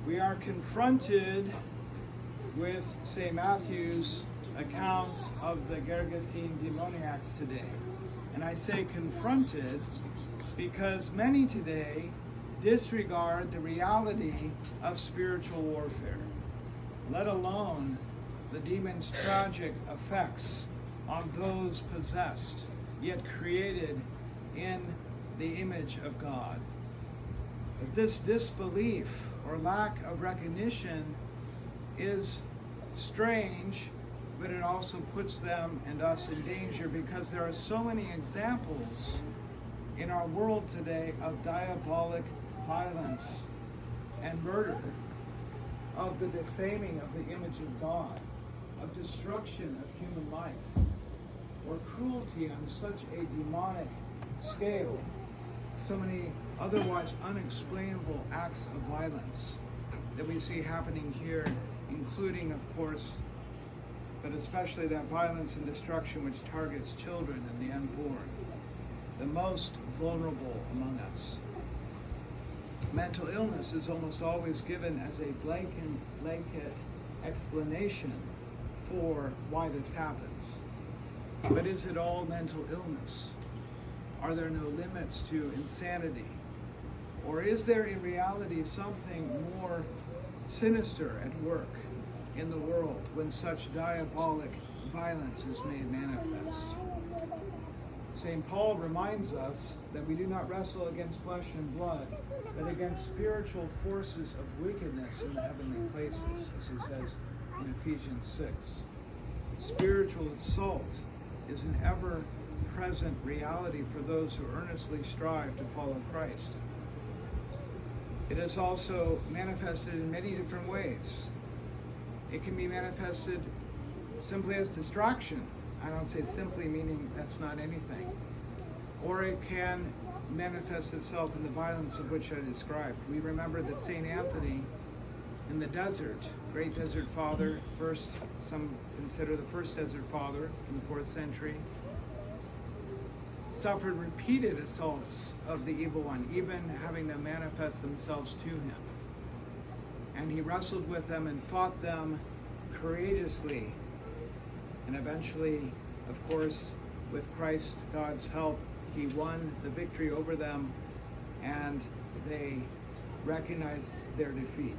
We are confronted with St. Matthew's account of the Gadarene Demoniacs today. And I say confronted because many today disregard the reality of spiritual warfare, let alone the demon's tragic effects on those possessed, yet created in the image of God. But this disbelief or lack of recognition is strange, but it also puts them and us in danger because there are so many examples in our world today of diabolic violence and murder, of the defaming of the image of God, of destruction of human life, or cruelty on such a demonic scale, so many otherwise unexplainable acts of violence that we see happening here, including, of course, but especially that violence and destruction which targets children and the unborn, the most vulnerable among us. Mental illness is almost always given as a blanket explanation for why this happens. But is it all mental illness? Are there no limits to insanity? Or is there in reality something more sinister at work in the world when such diabolic violence is made manifest? St. Paul reminds us that we do not wrestle against flesh and blood, but against spiritual forces of wickedness in the heavenly places, as he says in Ephesians 6. Spiritual assault is an ever-present reality for those who earnestly strive to follow Christ. It is also manifested in many different ways. It can be manifested simply as distraction. I don't say simply, meaning that's not anything. Or it can manifest itself in the violence of which I described. We remember that St. Anthony in the desert, great desert father, some consider the first desert father in the 4th century, suffered repeated assaults of the evil one, even having them manifest themselves to him. And he wrestled with them and fought them courageously. And eventually, of course, with Christ, God's help, he won the victory over them, and they recognized their defeat.